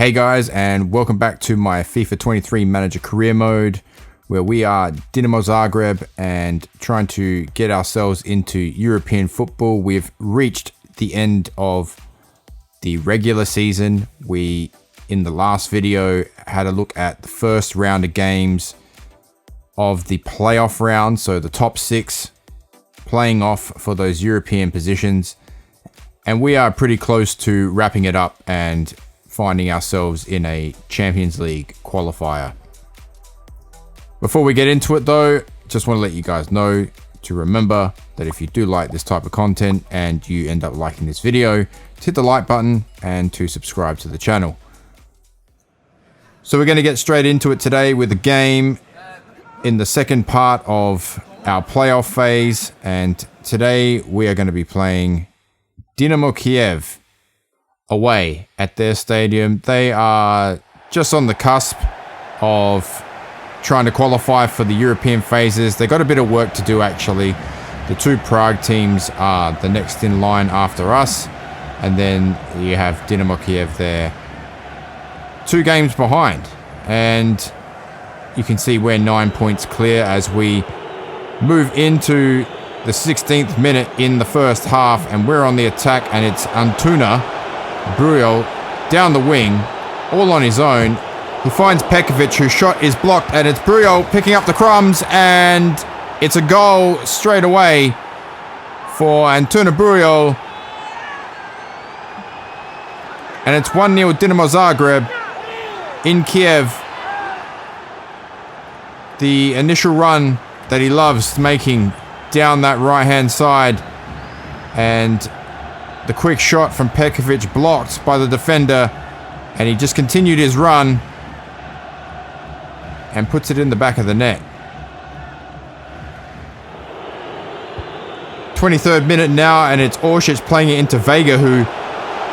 Hey guys, and welcome back to my FIFA 23 Manager Career Mode, where we are Dinamo Zagreb and trying to get ourselves into European football. We've reached the end of the regular season. We, in the last video, had a look at the first round of games of the playoff round, so the top 6 playing off for those European positions. And we are pretty close to wrapping it up and finding ourselves in a Champions League qualifier. Before we get into it though, just want to let you guys know to remember that if you do like this type of content and you end up liking this video, to hit the like button and to subscribe to the channel. So we're going to get straight into it today with a game in the second part of our playoff phase, and today we are going to be playing Dinamo Kiev away at their stadium. They are just on the cusp of trying to qualify for the European phases. They got a bit of work to do actually. The two Prague teams are the next in line after us, and then you have Dinamo Kiev there 2 games behind, and you can see we're 9 points clear as we move into the 16th minute in the first half, and we're on the attack, and it's Antuna Brujel down the wing, all on his own. He finds Pekovic, whose shot is blocked, and it's Brujel picking up the crumbs, and it's a goal straight away for Antuna Brujel. And it's 1-0 Dinamo Zagreb in Kiev. The initial run that he loves making down that right-hand side, and the quick shot from Pekovic blocked by the defender, and he just continued his run and puts it in the back of the net. 23rd minute now, and it's Orsic playing it into Vega, who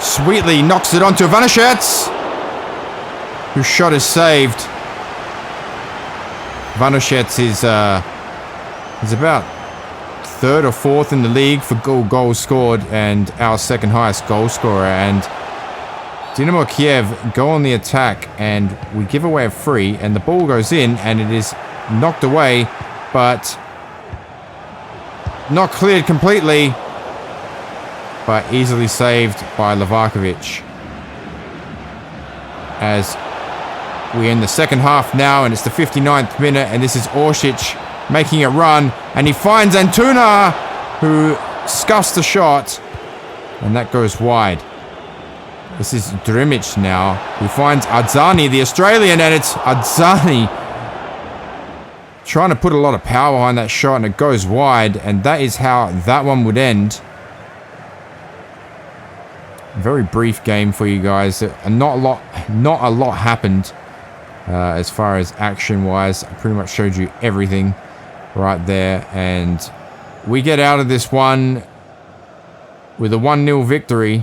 sweetly knocks it onto Vanashets, whose shot is saved. Vanashets is about 3rd or 4th in the league for goals scored, and our second highest goal scorer. And Dinamo Kiev go on the attack, and we give away a free, and the ball goes in, and it is knocked away, but not cleared completely, but easily saved by Livakovic. As we're in the second half now, and it's the 59th minute, and this is Orsic making a run, and he finds Antuna, who scuffs the shot, and that goes wide. This is Drimic now, who finds Adzani, the Australian, and it's Adzani trying to put a lot of power behind that shot, and it goes wide, and that is how that one would end. Very brief game for you guys. Not a lot happened as far as action wise. I pretty much showed you everything right there, and we get out of this one with a 1-0 victory.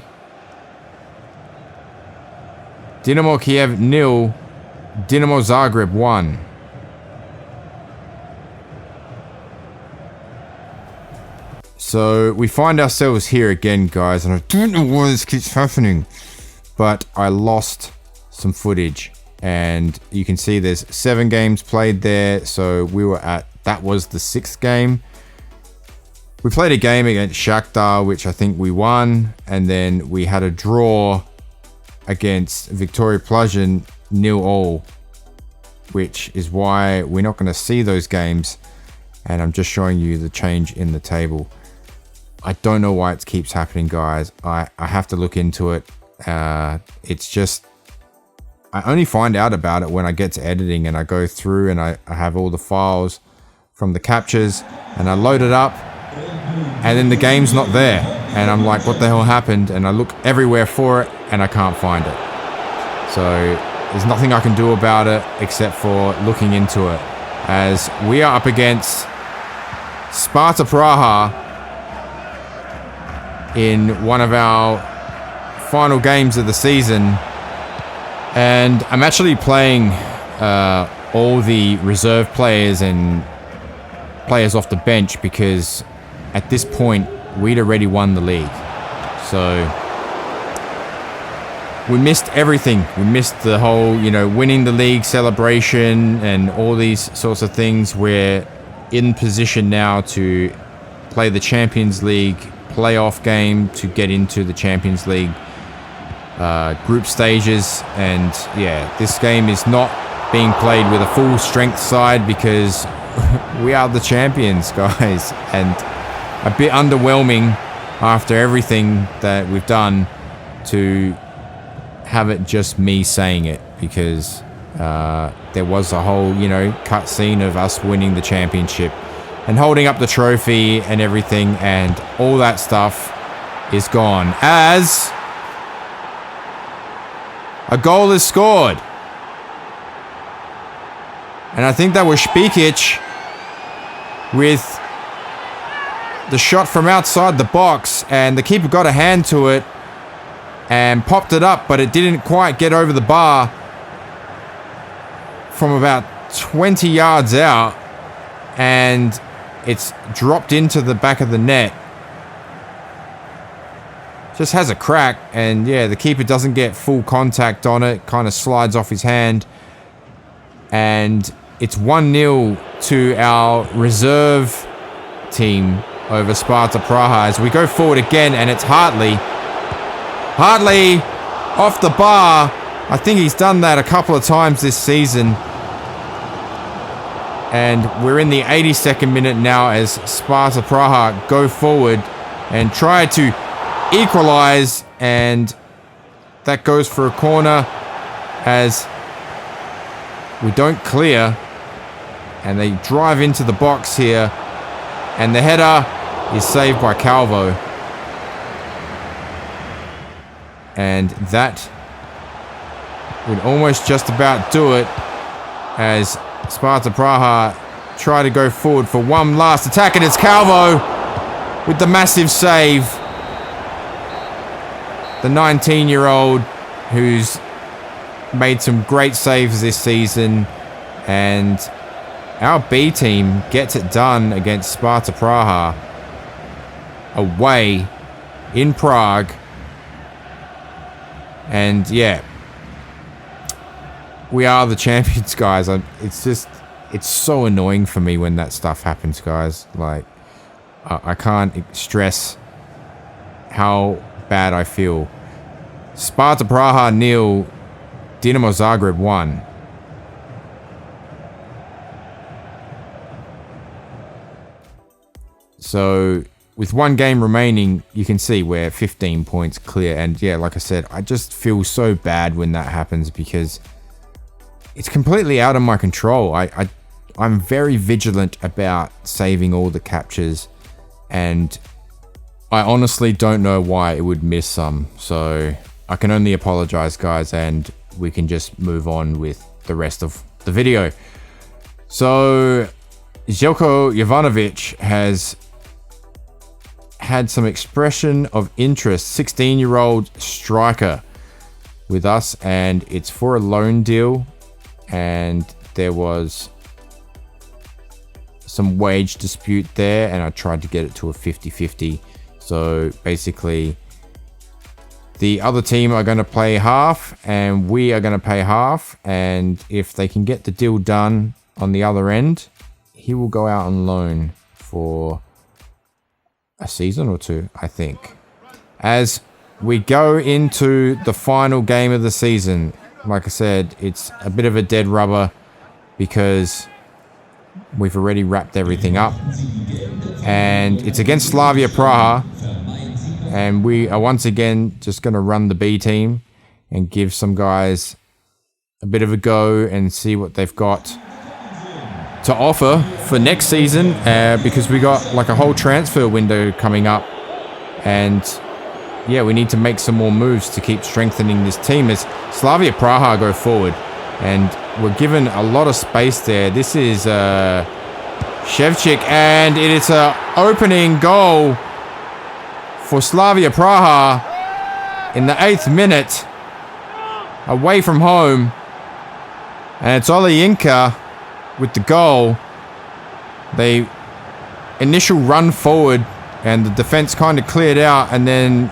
Dinamo Kiev 0, Dinamo Zagreb 1. So we find ourselves here again, guys, and I don't know why this keeps happening, but I lost some footage, and you can see there's 7 games played there. So we were at, that was the 6th game. We played a game against Shakhtar, which I think we won, and then we had a draw against Victoria Plzeň 0-0, which is why we're not going to see those games, and I'm just showing you the change in the table. I don't know why it keeps happening, guys. I have to look into it. It's just, I only find out about it when I get to editing, and I go through and I have all the files from the captures, and I load it up, and then the game's not there, and I'm like, what the hell happened? And I look everywhere for it, and I can't find it. So there's nothing I can do about it except for looking into it, as we are up against Sparta Praha in one of our final games of the season, and I'm actually playing all the reserve players and players off the bench, because at this point we'd already won the league. So we missed everything. We missed the whole, winning the league celebration and all these sorts of things. We're in position now to play the Champions League playoff game to get into the Champions League group stages. And yeah, this game is not being played with a full strength side because we are the champions, guys. And a bit underwhelming after everything that we've done to have it just me saying it, because there was a whole, cut scene of us winning the championship and holding up the trophy and everything, and all that stuff is gone as a goal is scored. And I think that was Špikić with the shot from outside the box, and the keeper got a hand to it and popped it up, but it didn't quite get over the bar from about 20 yards out, and it's dropped into the back of the net. Just has a crack, and yeah, the keeper doesn't get full contact on it, kind of slides off his hand, and it's 1-0 to our reserve team over Sparta Praha as we go forward again, and it's Hartley off the bar. I think he's done that a couple of times this season. And we're in the 82nd minute now as Sparta Praha go forward and try to equalize, and that goes for a corner as we don't clear, and they drive into the box here, and the header is saved by Calvo. And that would almost just about do it as Sparta Praha try to go forward for one last attack, and it's Calvo with the massive save. The 19-year-old who's made some great saves this season, and our B team gets it done against Sparta Praha away in Prague. And yeah, we are the champions, guys. It's so annoying for me when that stuff happens, guys. Like, I can't stress how bad I feel. Sparta Praha 0, Dinamo Zagreb 1. So with one game remaining, you can see we're 15 points clear. And yeah, like I said, I just feel so bad when that happens because it's completely out of my control. I'm very vigilant about saving all the captures, and I honestly don't know why it would miss some. So I can only apologize, guys, and we can just move on with the rest of the video. So Željko Jovanović has had some expression of interest, 16-year-old striker with us, and it's for a loan deal, and there was some wage dispute there, and I tried to get it to a 50-50. So basically the other team are going to play half and we are going to pay half, and if they can get the deal done on the other end, he will go out on loan for a season or two, I think. As we go into the final game of the season, like I said, it's a bit of a dead rubber because we've already wrapped everything up, and it's against Slavia Praha, and we are once again just going to run the B team and give some guys a bit of a go and see what they've got to offer for next season, because we got like a whole transfer window coming up, and yeah, we need to make some more moves to keep strengthening this team as Slavia Praha go forward, and we're given a lot of space there. This is Ševčík, and it is an opening goal for Slavia Praha in the 8th minute, away from home, and it's Olijinka with the goal. They initial run forward and the defense kind of cleared out, and then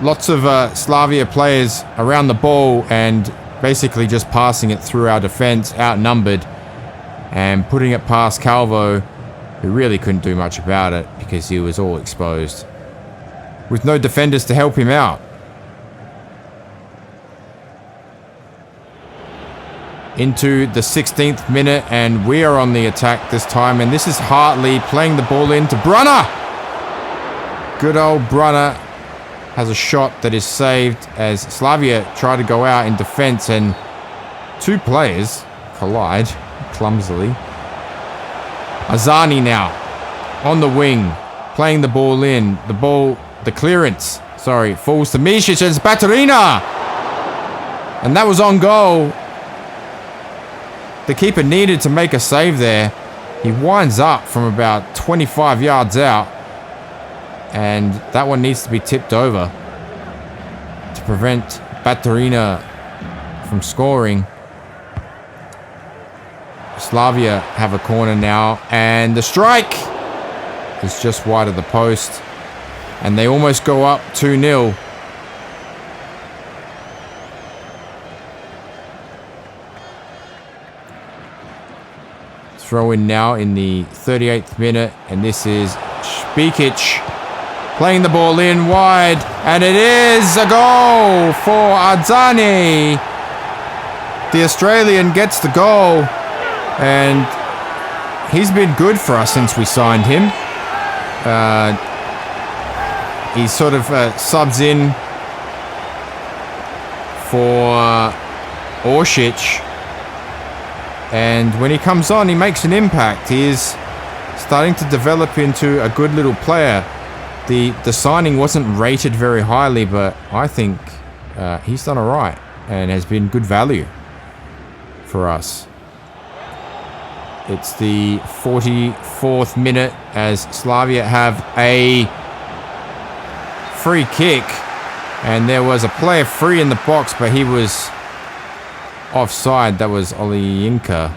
Lots of Slavia players around the ball and basically just passing it through our defense, outnumbered, and putting it past Calvo, who really couldn't do much about it because he was all exposed, with no defenders to help him out. Into the 16th minute, and we are on the attack this time, and this is Hartley playing the ball into Brunner. Good old Brunner has a shot that is saved as Slavia try to go out in defense, and two players collide clumsily. Azani now on the wing, playing the ball in. The clearance, falls to Misic, and it's Baturina, and that was on goal. The keeper needed to make a save there. He winds up from about 25 yards out, and that one needs to be tipped over to prevent Baturina from scoring. Slavia have a corner now, and the strike is just wide of the post, and they almost go up 2-0. Throw in now in the 38th minute, and this is Spikic playing the ball in wide, and it is a goal for Adzani. The Australian gets the goal, and he's been good for us since we signed him. He sort of subs in for Orsic. And when he comes on, he makes an impact. He is starting to develop into a good little player. The signing wasn't rated very highly, but I think he's done all right and has been good value for us. It's the 44th minute as Slavia have a free kick. And there was a player free in the box, but he was offside. That was Olyinka.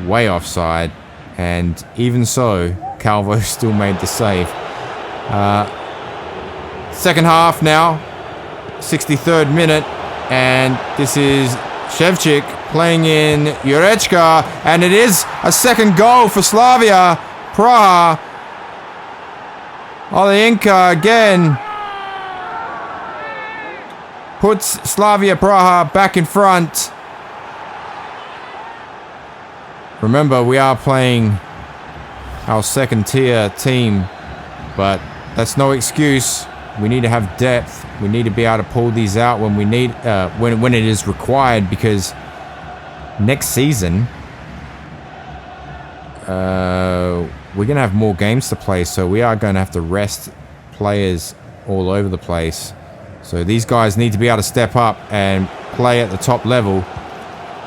Way offside. And even so, Calvo still made the save. Second half now. 63rd minute. And this is Shevchik playing in Jurečka. And it is a second goal for Slavia Praha. Olyinka again puts Slavia Praha back in front. Remember, we are playing our second tier team, but that's no excuse. We need to have depth. We need to be able to pull these out when we need, when it is required, because next season we're going to have more games to play, so we are going to have to rest players all over the place. So these guys need to be able to step up and play at the top level.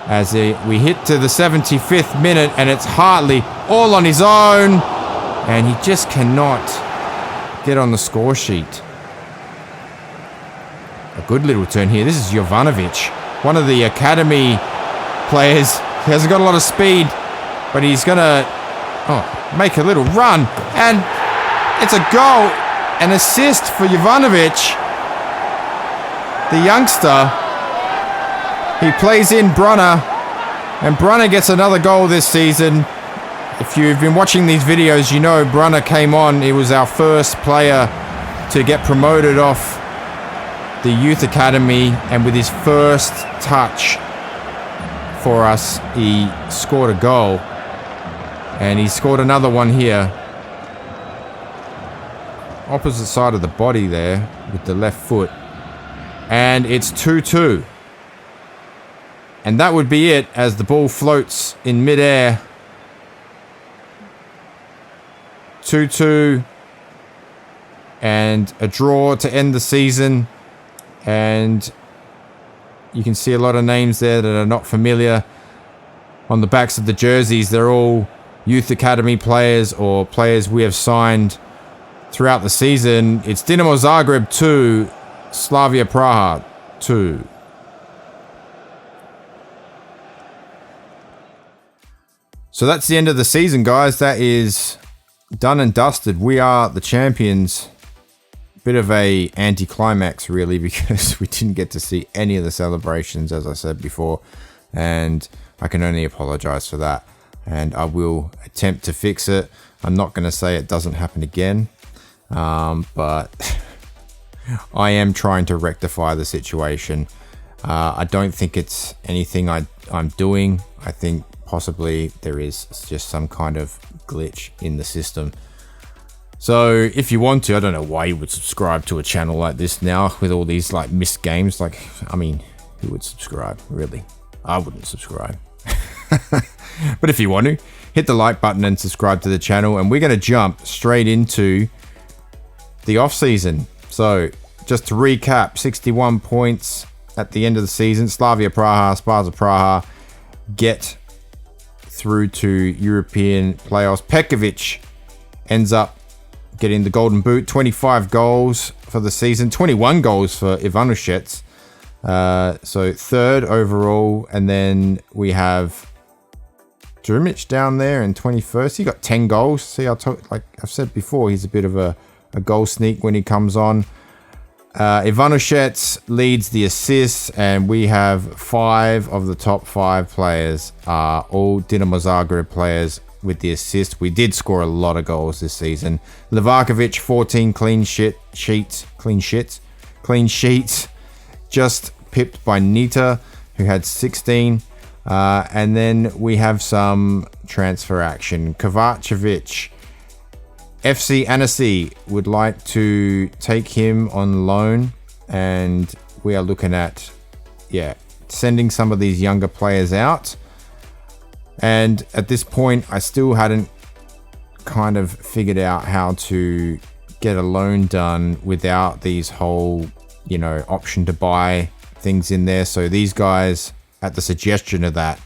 As we hit to the 75th minute, and it's Hartley all on his own, and he just cannot get on the score sheet. A good little turn here. This is Jovanovic, one of the academy players. He hasn't got a lot of speed, but he's gonna make a little run, and it's a goal, an assist for Jovanovic. The youngster, he plays in Brunner, and Brunner gets another goal this season. If you've been watching these videos, you know Brunner came on. He was our first player to get promoted off the youth academy, and with his first touch for us, he scored a goal. And he scored another one here. Opposite side of the body there with the left foot. And it's 2-2. And that would be it as the ball floats in midair. 2-2. And a draw to end the season. And you can see a lot of names there that are not familiar. On the backs of the jerseys, they're all youth academy players or players we have signed throughout the season. It's Dinamo Zagreb 2. Slavia Praha 2. So that's the end of the season, guys. That is done and dusted. We are the champions. bit of a anticlimax really, because we didn't get to see any of the celebrations, as I said before, and I can only apologize for that, and I will attempt to fix it. I'm not going to say it doesn't happen again, but I am trying to rectify the situation. I don't think it's anything I'm doing. I think possibly there is just some kind of glitch in the system. So if you want to, I don't know why you would subscribe to a channel like this now with all these like missed games. Like, I mean, who would subscribe, really? I wouldn't subscribe. But if you want to, hit the like button and subscribe to the channel, and we're going to jump straight into the off season. So just to recap, 61 points at the end of the season. Slavia Praha, Sparta Praha get through to European playoffs. Pekovic ends up getting the golden boot. 25 goals for the season, 21 goals for Ivanushets. So third overall, and then we have Drumic down there in 21st. He got 10 goals. See, like I've said before, he's a bit of a goal sneak when he comes on. Ivanushets leads the assists, and we have 5 of the top 5 players are all Dinamo Zagreb players with the assist. We did score a lot of goals this season. Livakovic, 14 clean sheets, just pipped by Nita, who had 16. And then we have some transfer action. Kovacevic, FC Annecy would like to take him on loan, and we are looking at, sending some of these younger players out. And at this point, I still hadn't kind of figured out how to get a loan done without these whole, option to buy things in there. So these guys, at the suggestion of that,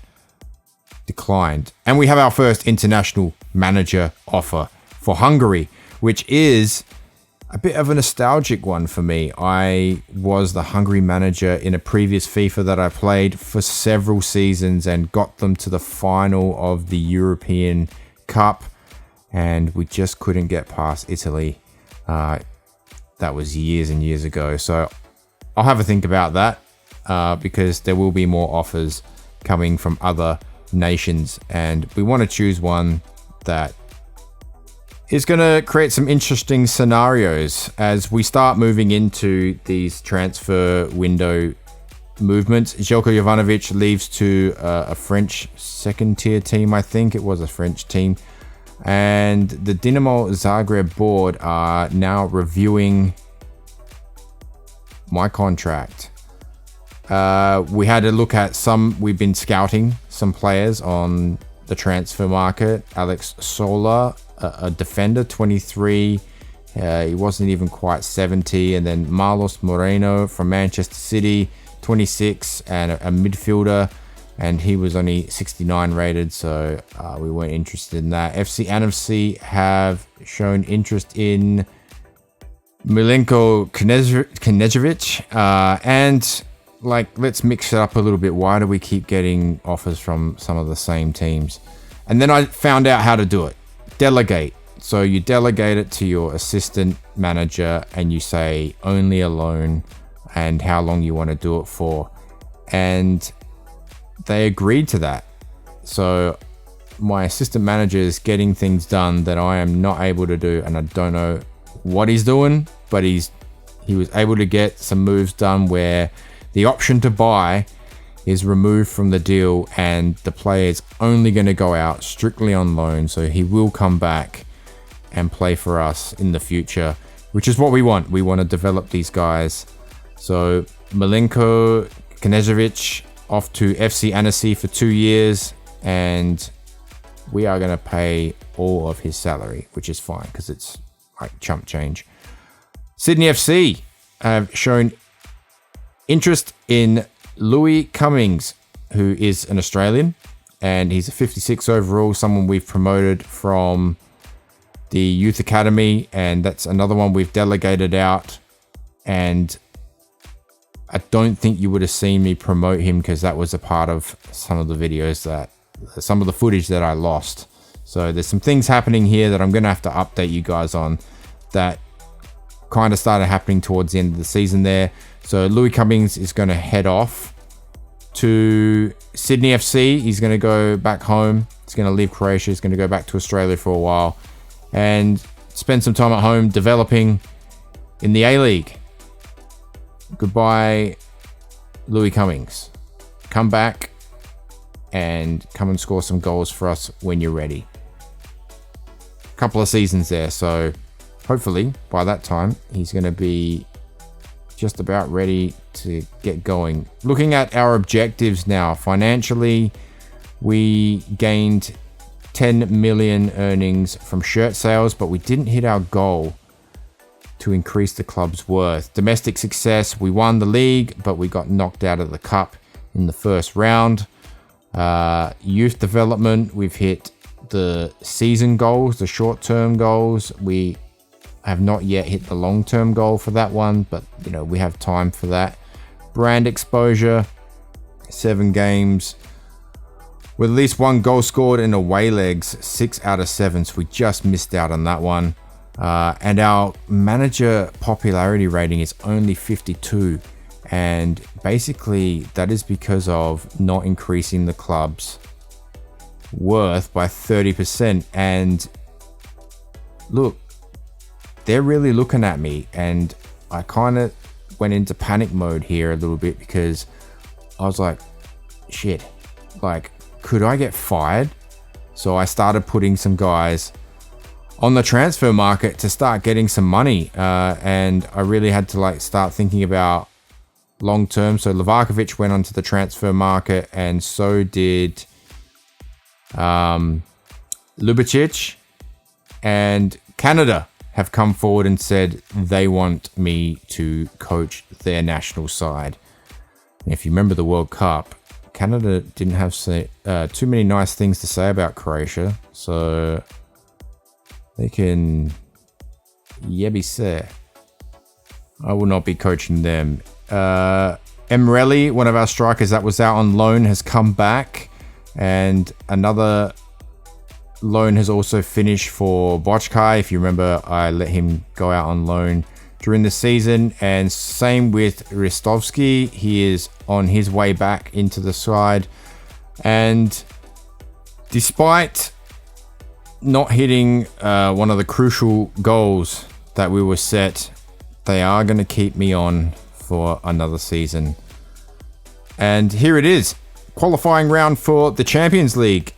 declined. And we have our first international manager offer for Hungary, which is a bit of a nostalgic one for me. I was the Hungary manager in a previous FIFA that I played for several seasons and got them to the final of the European Cup, and we just couldn't get past Italy. That was years and years ago. So I'll have a think about that, because there will be more offers coming from other nations, and we want to choose one that is going to create some interesting scenarios as we start moving into these transfer window movements. Željko Jovanovic leaves to a French second tier team. I think it was a French team. And the Dinamo Zagreb board are now reviewing my contract. We had a look at we've been scouting some players on the transfer market. Alex Sola, a defender, 23. He wasn't even quite 70. And then Marlos Moreno from Manchester City, 26, and a midfielder. And he was only 69 rated, so we weren't interested in that. FC Annecy have shown interest in Milenko Knežević. And let's mix it up a little bit. Why do we keep getting offers from some of the same teams? And then I found out how to do it. Delegate. So you delegate it to your assistant manager, and you say only a loan and how long you want to do it for. And they agreed to that. So my assistant manager is getting things done that I am not able to do, and I don't know what he's doing, but he was able to get some moves done where the option to buy is removed from the deal, and the player is only going to go out strictly on loan. So he will come back and play for us in the future, which is what we want. We want to develop these guys. So Milenko Knežević off to FC Annecy for 2 years, and we are going to pay all of his salary, which is fine because it's like chump change. Sydney FC have shown interest in Louis Cummings, who is an Australian, and he's a 56 overall, someone we've promoted from the youth academy, and that's another one we've delegated out. And I don't think you would have seen me promote him because that was a part of some of the footage that I lost. So there's some things happening here that I'm going to have to update you guys on that kind of started happening towards the end of the season there. So Louis Cummings is going to head off to Sydney FC. He's going to go back home. He's going to leave Croatia. He's going to go back to Australia for a while and spend some time at home developing in the A-League. Goodbye, Louis Cummings. Come back and come and score some goals for us when you're ready. A couple of seasons there, so hopefully by that time he's going to be just about ready to get going. Looking at our objectives now, financially, we gained 10 million earnings from shirt sales, but we didn't hit our goal to increase the club's worth. Domestic success, we won the league, but we got knocked out of the cup in the first round. Youth development, we've hit the season goals, the short-term goals. We have not yet hit the long-term goal for that one, but we have time for that. Brand exposure, 7 games with at least 1 goal scored in away legs, 6 out of 7. So we just missed out on that one. And our manager popularity rating is only 52. And basically that is because of not increasing the club's worth by 30%. And look, they're really looking at me, and I kind of went into panic mode here a little bit because I was like, shit, like, could I get fired? So I started putting some guys on the transfer market to start getting some money, and I really had to start thinking about long term. So Livakovic went onto the transfer market, and so did Lubicic, and Canada have come forward and said they want me to coach their national side. And if you remember the World Cup, Canada didn't have too many nice things to say about Croatia, so they can be say. I will not be coaching them. Emrelli, one of our strikers that was out on loan, has come back, and another loan has also finished for Bochkai. If you remember, I let him go out on loan during the season, and same with Ristovski. He is on his way back into the side, and despite not hitting one of the crucial goals that we were set, they are going to keep me on for another season. And here it is, qualifying round for the Champions League.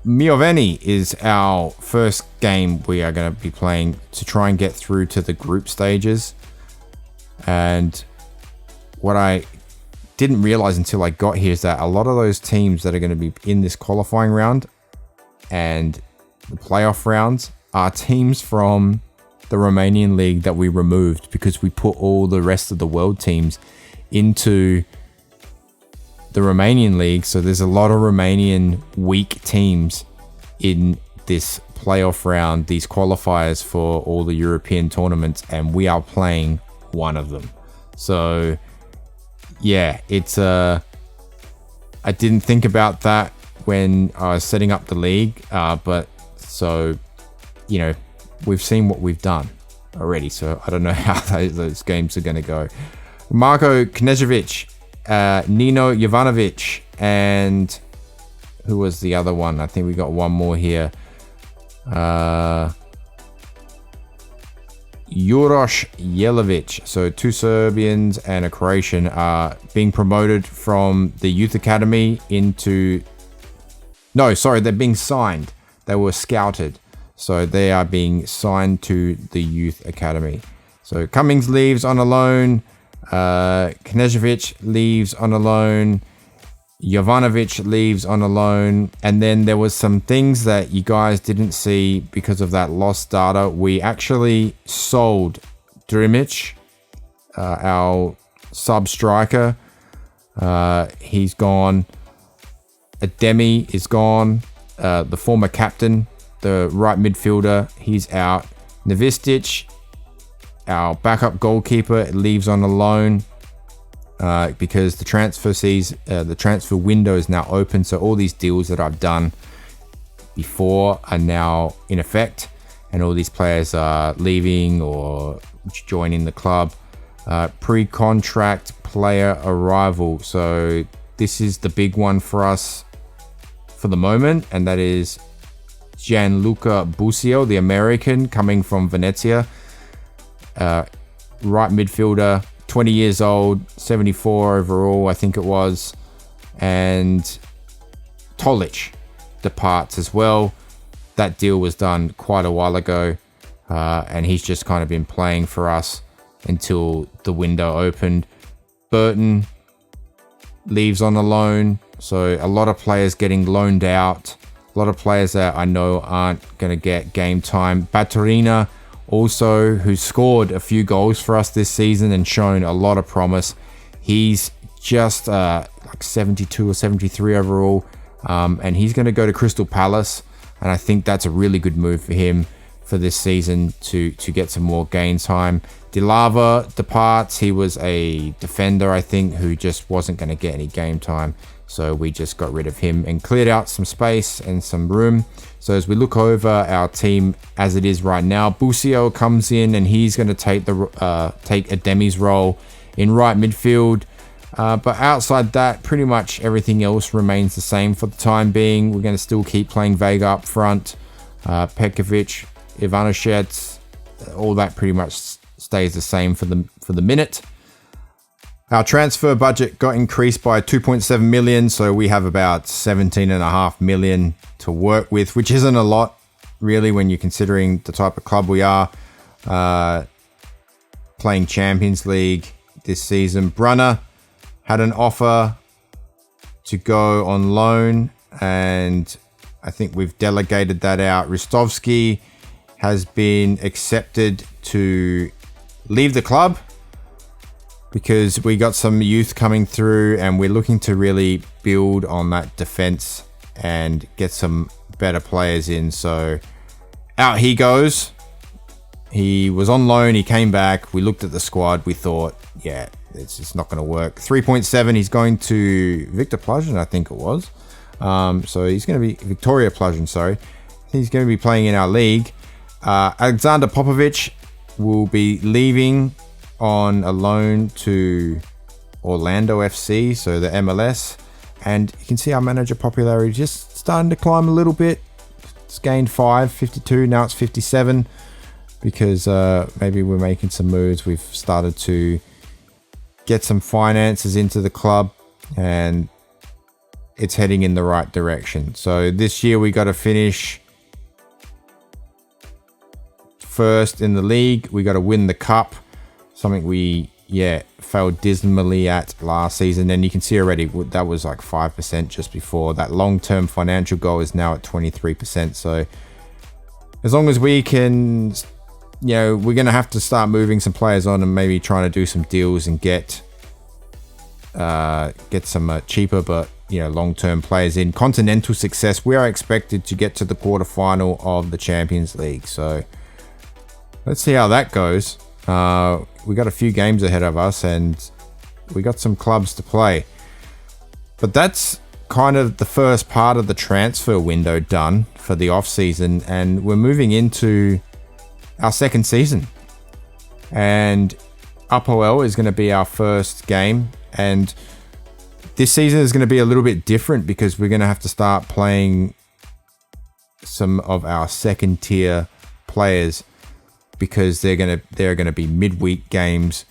Mioveni is our first game we are going to be playing to try and get through to the group stages. And what I didn't realize until I got here is that a lot of those teams that are going to be in this qualifying round and the playoff rounds are teams from the Romanian league that we removed because we put all the rest of the world teams into the Romanian league. So there's a lot of Romanian weak teams in this playoff round, these qualifiers for all the European tournaments, and we are playing one of them. So yeah, it's I didn't think about that when I was setting up the league, but so we've seen what we've done already, so I don't know how those games are going to go. Marko Knežević, Nino Jovanovic, and who was the other one? I think we got one more here. Juroš Jelavic. So 2 Serbians and a Croatian are being promoted from the youth academy into... No, sorry, they're being signed. They were scouted. So they are being signed to the youth academy. So Cummings leaves on a loan. Knežević leaves on a loan. Jovanovic leaves on a loan. And then there was some things that you guys didn't see because of that lost data. We actually sold Drimic, our sub striker. He's gone. Ademi is gone. The former captain, the right midfielder, he's out. Nevistic, our backup goalkeeper, leaves on a loan because the transfer window is now open. So all these deals that I've done before are now in effect. and all these players are leaving or joining the club. Pre-contract player arrival. So this is the big one for us for the moment, and that is Gianluca Busio, the American, coming from Venezia. Right midfielder, 20 years old, 74 overall, I think it was. And Tolic departs as well. That deal was done quite a while ago, and he's just kind of been playing for us until the window opened. Burton leaves on a loan, so a lot of players getting loaned out. A lot of players that I know aren't going to get game time. Baturina also, who scored a few goals for us this season and shown a lot of promise. He's just like 72 or 73 overall, and he's going to go to Crystal Palace, and I think that's a really good move for him for this season to get some more game time. Dilava departs. He was a defender, I think, who just wasn't going to get any game time. So we just got rid of him and cleared out some space and some room. So as we look over our team as it is right now, Busio comes in and he's going to take Ademi's role in right midfield. But outside that, pretty much everything else remains the same for the time being. We're going to still keep playing Vega up front. Pekovic, Ivanovic, all that pretty much stays the same for the minute. Our transfer budget got increased by 2.7 million, so we have about 17.5 million to work with, which isn't a lot, really, when you're considering the type of club we are. Playing Champions League this season. Brunner had an offer to go on loan, and I think we've delegated that out. Ristovski has been accepted to leave the club because we got some youth coming through and we're looking to really build on that defense and get some better players in. So out he goes. He was on loan. He came back. We looked at the squad. We thought, yeah, it's just not going to work. 3.7. He's going to Victor Pluzhin, I think it was. So he's going to be Victoria Pluzhin. Sorry, he's going to be playing in our league. Alexander Popovic will be leaving on a loan to Orlando FC, so the MLS. And you can see our manager popularity just starting to climb a little bit. It's gained 52, now it's 57, because maybe we're making some moves. We've started to get some finances into the club and it's heading in the right direction. So this year we got to finish first in the league. We got to win the cup, something we failed dismally at last season. And you can see already that was like 5% just before. That long-term financial goal is now at 23%. So as long as we can, we're going to have to start moving some players on and maybe trying to do some deals and get some cheaper but long-term players in. Continental success. We are expected to get to the quarterfinal of the Champions League. So let's see how that goes. We got a few games ahead of us and we got some clubs to play. But that's kind of the first part of the transfer window done for the off-season, and we're moving into our second season. And UPOL is going to be our first game, and this season is going to be a little bit different because we're going to have to start playing some of our second tier players, because they're going to be midweek games,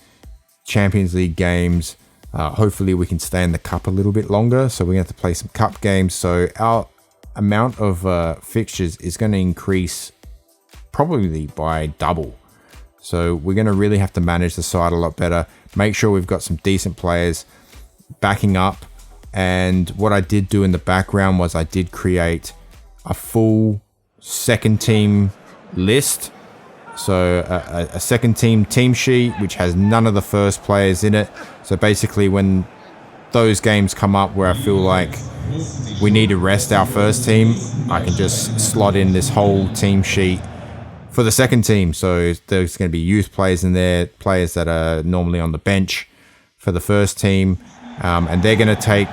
Champions League games. Hopefully we can stay in the cup a little bit longer, so we're going to have to play some cup games. So our amount of fixtures is going to increase probably by double. So we're going to really have to manage the side a lot better, make sure we've got some decent players backing up. And what I did do in the background was I did create a full second team list. So a second team sheet, which has none of the first players in it. So basically when those games come up where I feel like we need to rest our first team, I can just slot in this whole team sheet for the second team. So there's going to be youth players in there, players that are normally on the bench for the first team. And they're going to take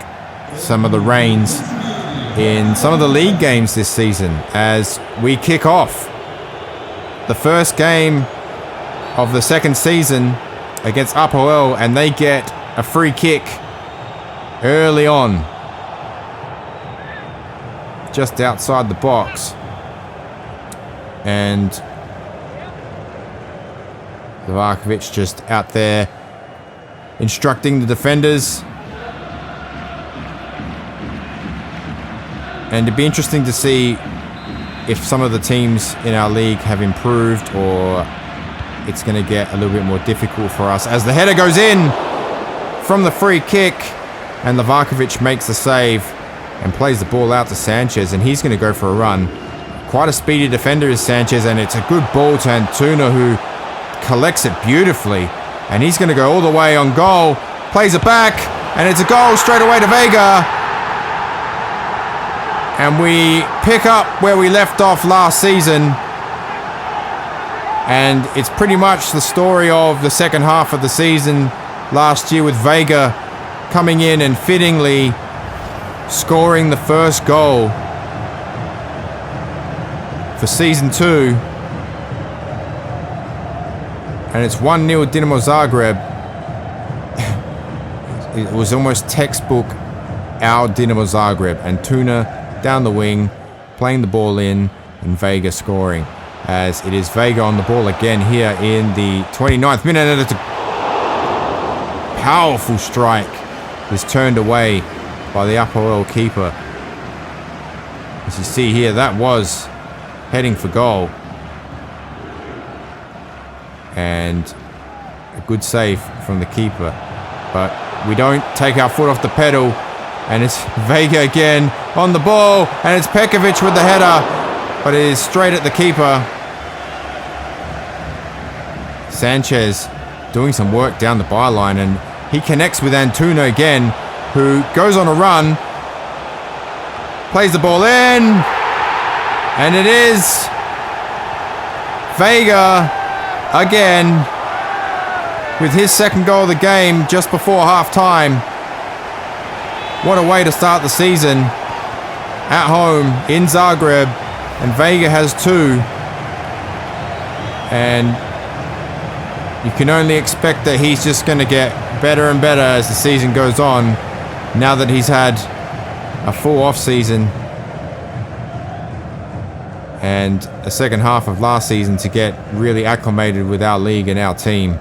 some of the reins in some of the league games this season as we kick off the first game of the second season against Apoel, and they get a free kick early on, just outside the box. And Livakovic just out there instructing the defenders. And it'd be interesting to see if some of the teams in our league have improved, or it's going to get a little bit more difficult for us as the header goes in from the free kick, and Livakovic makes the save and plays the ball out to Sanchez, and he's going to go for a run. Quite a speedy defender is Sanchez, and it's a good ball to Antuna, who collects it beautifully, and he's going to go all the way on goal, plays it back, and it's a goal straight away to Vega. And we pick up where we left off last season. And it's pretty much the story of the second half of the season last year, with Vega coming in and fittingly scoring the first goal for season 2. And it's 1-0 Dinamo Zagreb. It was almost textbook our Dinamo Zagreb. Antuna down the wing, playing the ball in, and Vega scoring. As it is Vega on the ball again here in the 29th minute, and it's a powerful strike. Is turned away by the Apoel keeper. As you see here, that was heading for goal. And a good save from the keeper. But we don't take our foot off the pedal. And it's Vega again on the ball. And it's Pekovic with the header. But it is straight at the keeper. Sanchez doing some work down the byline. And he connects with Antuna again, who goes on a run. Plays the ball in. And it is Vega again with his second goal of the game just before half-time. What a way to start the season at home in Zagreb, and Vega has 2. And you can only expect that he's just going to get better and better as the season goes on, now that he's had a full off-season and a second half of last season to get really acclimated with our league and our team.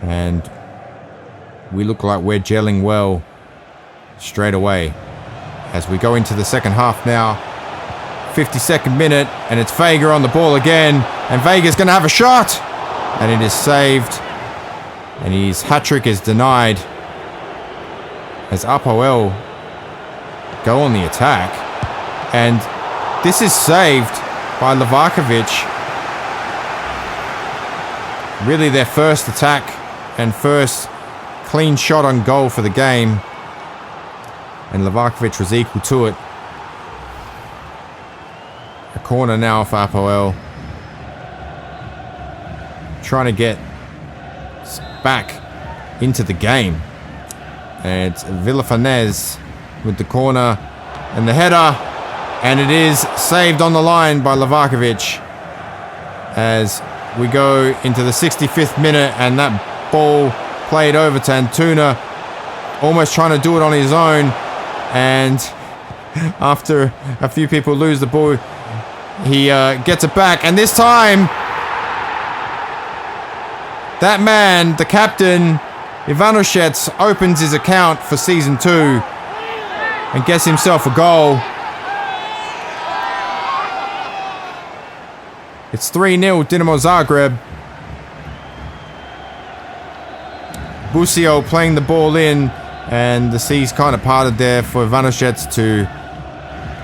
And we look like we're gelling well straight away as we go into the second half now. 52nd minute, and it's Vega on the ball again, and Vega's going to have a shot, and it is saved, and his hat-trick is denied as Apoel go on the attack. And this is saved by Livakovic. Really their first attack and first clean shot on goal for the game. And Livakovic was equal to it. A corner now for Apoel. Trying to get back into the game. And it's Villafanez with the corner and the header. And it is saved on the line by Livakovic as we go into the 65th minute, and that ball played over to Antuna, almost trying to do it on his own. And after a few people lose the ball, he gets it back. And this time, that man, the captain, Ivanoshets, opens his account for season 2 and gets himself a goal. It's 3-0 Dinamo Zagreb. Busio playing the ball in, and the seas kind of parted there for Ivanoshets to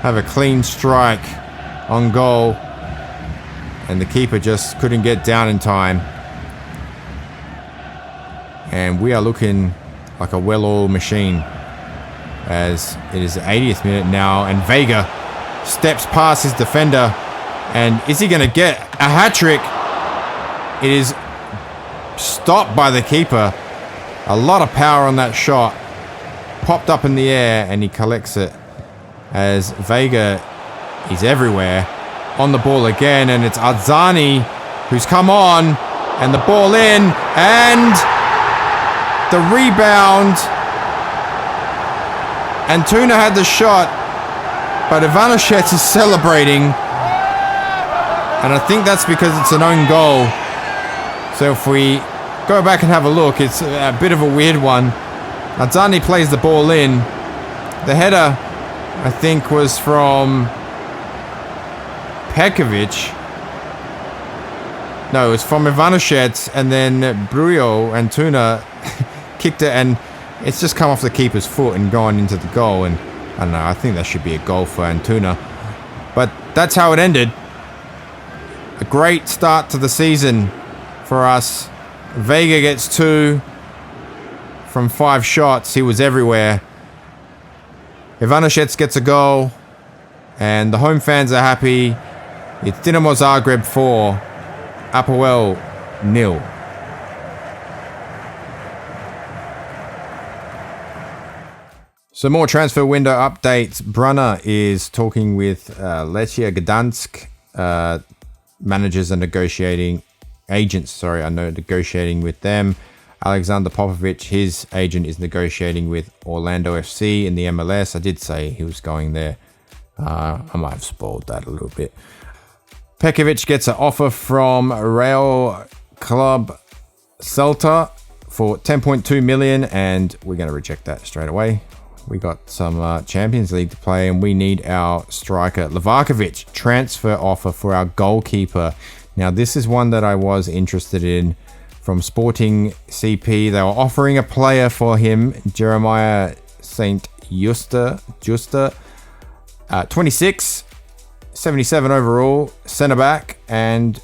have a clean strike on goal, and the keeper just couldn't get down in time. And we are looking like a well-oiled machine as it is the 80th minute now, and Vega steps past his defender. And is he going to get a hat-trick? It is stopped by the keeper. A lot of power on that shot. Popped up in the air, and he collects it as Vega is everywhere. On the ball again, and it's Arzani who's come on, and the ball in, and the rebound. Antuna had the shot, but Ivanovic is celebrating, and I think that's because it's an own goal. So if we go back and have a look, it's a bit of a weird one. Adzani plays the ball in. The header, I think, was from Pekovic. No, it was from Ivanovic, and then Brujo Antuna kicked it, and it's just come off the keeper's foot and gone into the goal. And I don't know, I think that should be a goal for Antuna. But that's how it ended. A great start to the season for us. Vega gets 2 from 5 shots. He was everywhere. Ivanovic gets a goal, and the home fans are happy. It's Dinamo Zagreb 4, Apoel 0. So more transfer window updates. Brunner is talking with Lechia Gdansk. Managers are negotiating, agents are negotiating with them. Alexander Popovic, his agent, is negotiating with Orlando FC in the MLS. I did say he was going there. I might have spoiled that a little bit. Pekovic gets an offer from Real Club Celta for 10.2 million, and we're going to reject that straight away. We got some Champions League to play, and we need our striker. Livakovic, transfer offer for our goalkeeper. Now, this is one that I was interested in from Sporting CP. They were offering a player for him, Jeremiah St. Justa, 26, 77 overall, centre back, and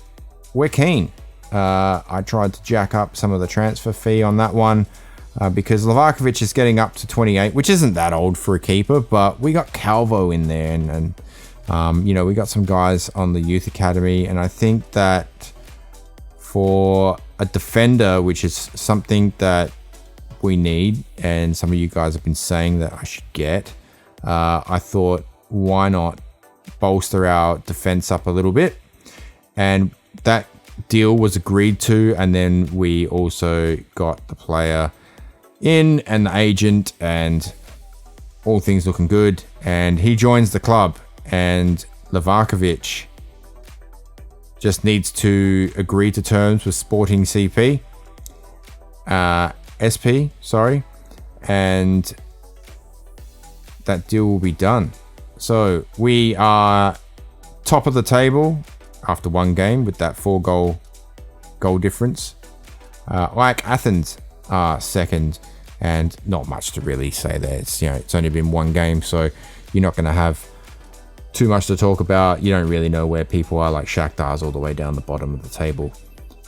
we're keen. I tried to jack up some of the transfer fee on that one. Because Livakovic is getting up to 28, which isn't that old for a keeper, but we got Calvo in there, and we got some guys on the youth academy, and I think that for a defender, which is something that we need, and some of you guys have been saying that I should get, I thought, why not bolster our defense up a little bit? And that deal was agreed to, and then we also got the player in and the agent, and all things looking good, and he joins the club, and Livakovic just needs to agree to terms with Sporting CP, SP, and that deal will be done. So we are top of the table after one game with that 4 goal difference. Like Athens are second, and not much to really say there. It's only been one game, so you're not going to have too much to talk about. You don't really know where people are. Like Shakhtar's all the way down the bottom of the table.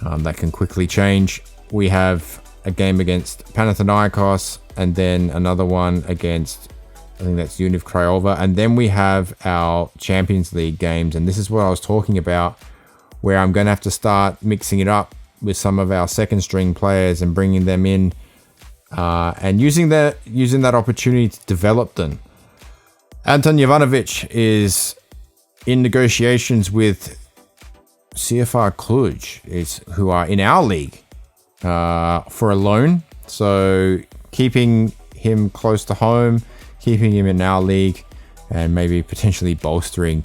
That can quickly change. We have a game against Panathinaikos, and then another one against, I think that's Univ Craiova, and then we have our Champions League games, and this is what I was talking about, where I'm going to have to start mixing it up with some of our second string players and bringing them in, and using that opportunity to develop them. Anton Jovanovic is in negotiations with CFR Cluj, who are in our league, for a loan. So keeping him close to home, keeping him in our league, and maybe potentially bolstering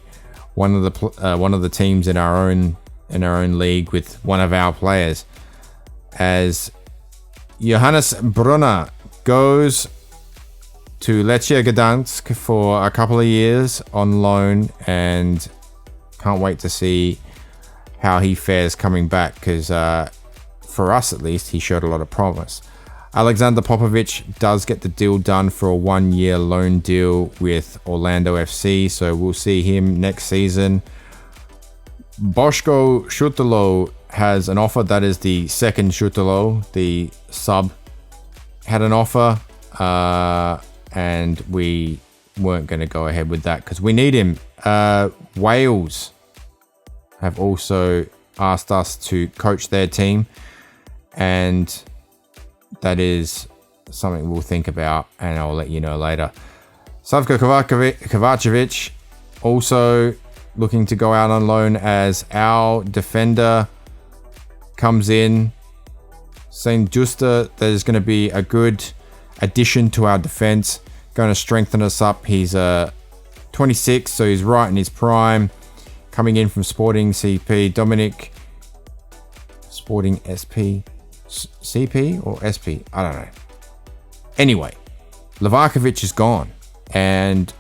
one of the teams in our own league with one of our players, as Johannes Brunner goes to Lechia Gdansk for a couple of years on loan, and can't wait to see how he fares coming back, because for us at least, he showed a lot of promise. Alexander Popovic does get the deal done for a 1-year loan deal with Orlando FC, so we'll see him next season. Boško Šutalo has an offer. That is the second Šutalo, the sub, had an offer, and we weren't going to go ahead with that because we need him. Wales have also asked us to coach their team, and that is something we'll think about, and I'll let you know later. Savko Kovacevic also looking to go out on loan as our defender. comes in. St. Justa, that is going to be a good addition to our defense. Going to strengthen us up. He's 26, so he's right in his prime. Coming in from Sporting CP. Dominic. Sporting SP. CP or SP? I don't know. Anyway, Livakovic is gone. And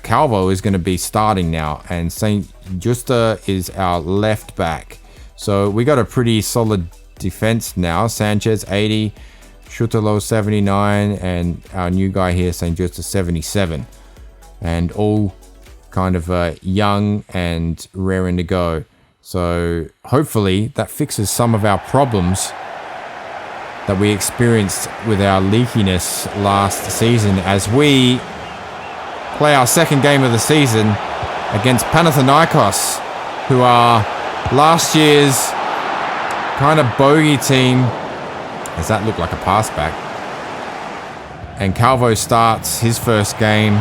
Calvo is going to be starting now. And St. Justa is our left back. So we got a pretty solid defense now. Sanchez 80, Schutterlo 79, and our new guy here, St. Justa 77. And all kind of young and raring to go. So hopefully that fixes some of our problems that we experienced with our leakiness last season as we play our second game of the season against Panathinaikos, who are last year's kind of bogey team. Does that look like a pass back? And Calvo starts his first game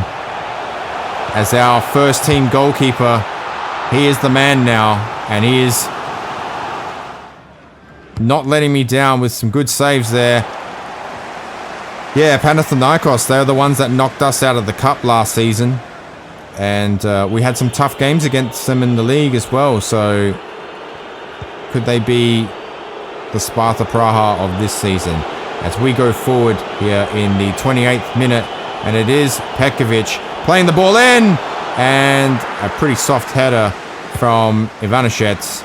as our first team goalkeeper. He is the man now, and he is not letting me down with some good saves there. Yeah, Panathinaikos, they're the ones that knocked us out of the cup last season. And we had some tough games against them in the league as well, so could they be the Sparta Praha of this season? As we go forward here in the 28th minute, and it is Petkovic playing the ball in, and a pretty soft header from Ivanovic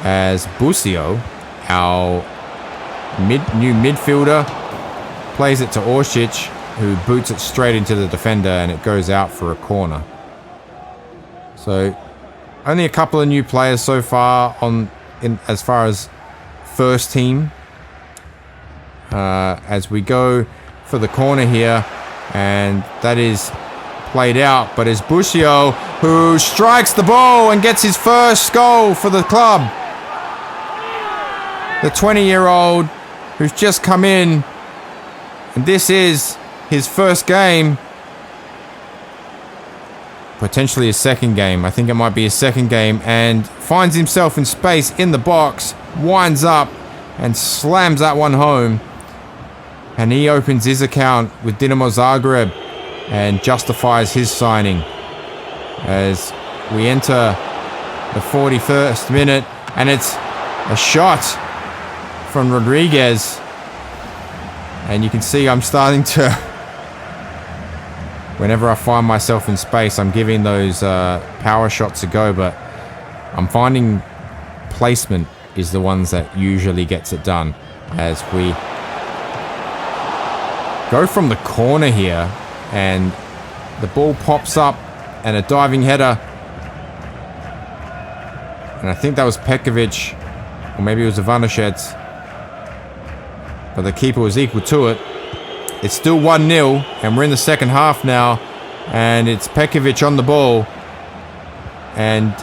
as Busio, our new midfielder, plays it to Orsic, who boots it straight into the defender, and it goes out for a corner. So only a couple of new players so far as far as first team. As we go for the corner here, and that is played out, but it's Busio who strikes the ball and gets his first goal for the club. The 20-year-old who's just come in, and this is his first game, potentially his second game. I think it might be his second game, and finds himself in space in the box, winds up and slams that one home. And he opens his account with Dinamo Zagreb and justifies his signing as we enter the 41st minute, and it's a shot from Rodriguez. And you can see I'm starting to, whenever I find myself in space, I'm giving those power shots a go, but I'm finding placement is the ones that usually gets it done. As we go from the corner here, and the ball pops up, and a diving header. And I think that was Petkovic, or maybe it was Ivanovic, but the keeper was equal to it. It's still 1-0, and we're in the second half now, and it's Petkovic on the ball, and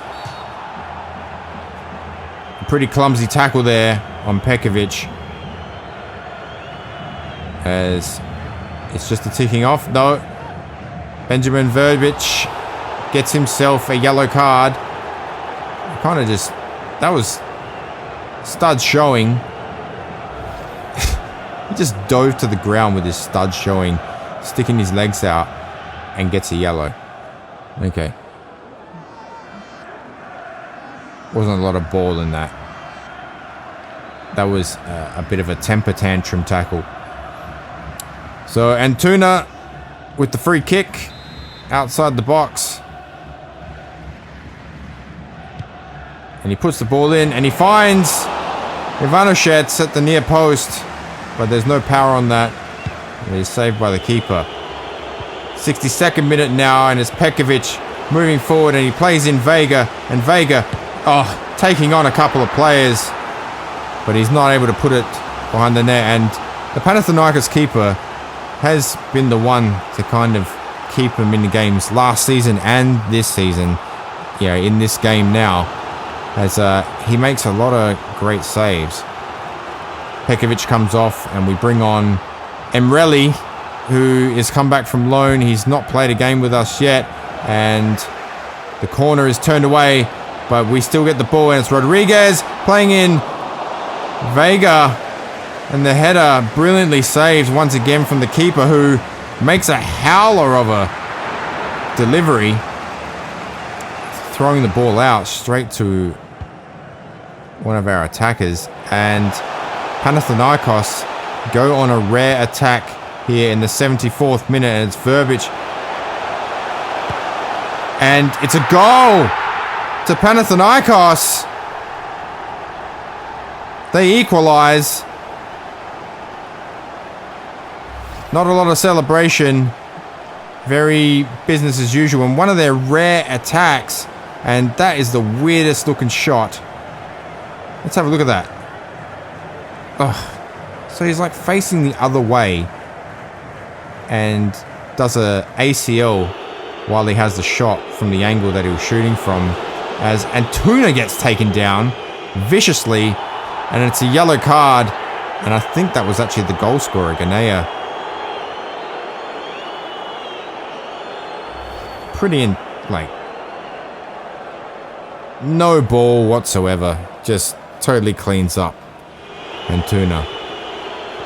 a pretty clumsy tackle there on Petkovic, as it's just a ticking off. No, Benjamin Verbic gets himself a yellow card. Kind of just, that was stud showing. He just dove to the ground with his stud showing, sticking his legs out, and gets a yellow. Okay. Wasn't a lot of ball in that. That was a bit of a temper tantrum tackle. So Antuna with the free kick outside the box. And he puts the ball in, and he finds Ivanovic at the near post. But there's no power on that. It is saved by the keeper. 62nd minute now, and it's Petkovic moving forward, and he plays in Vega. And Vega, taking on a couple of players. But he's not able to put it behind the net. And the Panathinaikos keeper has been the one to kind of keep him in the games last season and this season. Yeah, in this game now, as he makes a lot of great saves. Petkovic comes off, and we bring on Emreli, who is come back from loan. He's not played a game with us yet, and the corner is turned away, But we still get the ball, and it's Rodriguez playing in Vega. And the header brilliantly saved once again from the keeper, who makes a howler of a delivery. Throwing the ball out straight to one of our attackers. And Panathinaikos go on a rare attack here in the 74th minute, and it's Verbic. And it's a goal to Panathinaikos. They equalize. Not a lot of celebration. Very business as usual. And one of their rare attacks. And that is the weirdest looking shot. Let's have a look at that. Oh. So he's like facing the other way. And does a ACL while he has the shot from the angle that he was shooting from. As Antuna gets taken down viciously. And it's a yellow card. And I think that was actually the goal scorer, Ganea. Pretty no ball whatsoever. Just totally cleans up Antuna.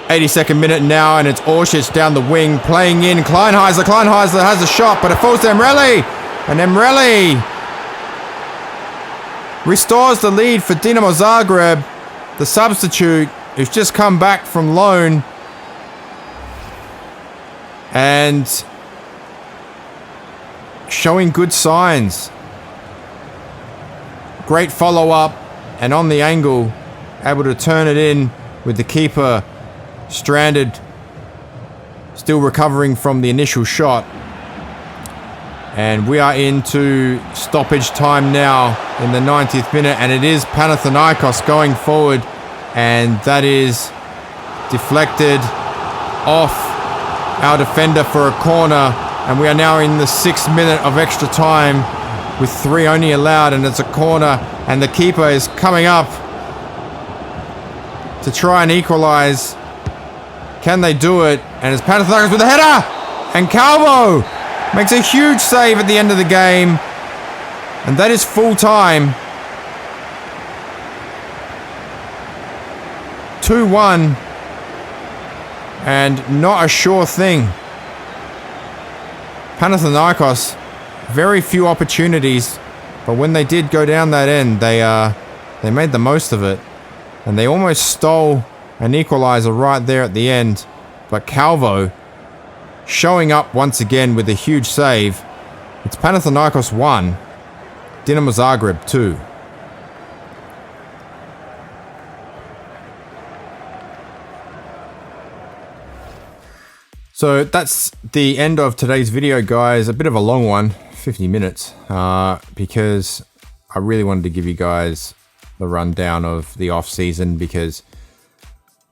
82nd minute now, and it's Orsic down the wing, playing in Kleinheiser. Kleinheiser has a shot, but it falls to Emreli. And Emreli restores the lead for Dinamo Zagreb. The substitute who's just come back from loan. And showing good signs. Great follow-up, and on the angle, able to turn it in with the keeper stranded, still recovering from the initial shot. And we are into stoppage time now in the 90th minute, and it is Panathinaikos going forward, and that is deflected off our defender for a corner. And we are now in the 6th minute of extra time with 3 only allowed, and it's a corner, and the keeper is coming up to try and equalize. Can they do it? And it's Panathinaikos with a header, and Calvo makes a huge save at the end of the game, and that is full time. 2-1, and not a sure thing. Panathinaikos, very few opportunities, but when they did go down that end, they made the most of it, and they almost stole an equalizer right there at the end. But Calvo showing up once again with a huge save. It's Panathinaikos 1, Dinamo Zagreb 2. So that's the end of today's video, guys. A bit of a long one, 50 minutes, because I really wanted to give you guys the rundown of the off season, because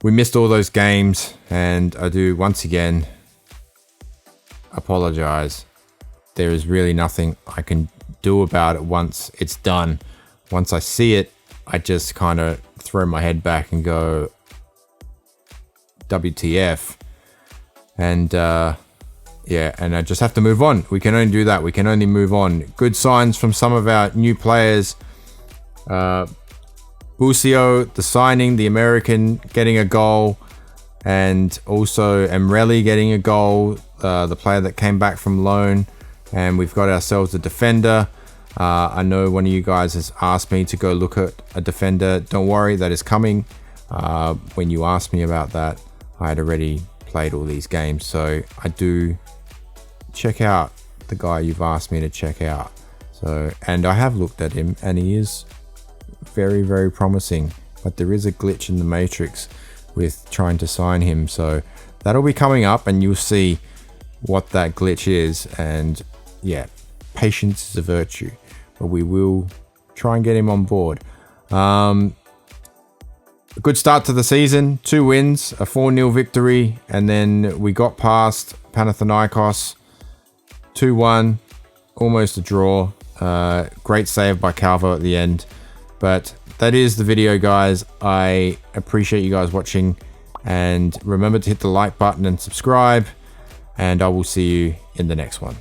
we missed all those games, and I do once again apologize. There is really nothing I can do about it once it's done. Once I see it, I just kind of throw my head back and go, WTF. And yeah, and I just have to move on. We can only do that. We can only move on. Good signs from some of our new players. Busio, the signing, the American, getting a goal. And also Emreli getting a goal. The player that came back from loan. And we've got ourselves a defender. I know one of you guys has asked me to go look at a defender. Don't worry, that is coming. When you asked me about that, I had already played all these games, so I do check out the guy you've asked me to check out. So, and I have looked at him, and he is very, very promising, but there is a glitch in the matrix with trying to sign him, so that'll be coming up, and you'll see what that glitch is. And yeah, patience is a virtue, but we will try and get him on board. A good start to the season, 2 wins, a 4-0 victory, and then we got past Panathinaikos, 2-1, almost a draw. Great save by Calvo at the end. But that is the video, guys. I appreciate you guys watching, and remember to hit the like button and subscribe, and I will see you in the next one.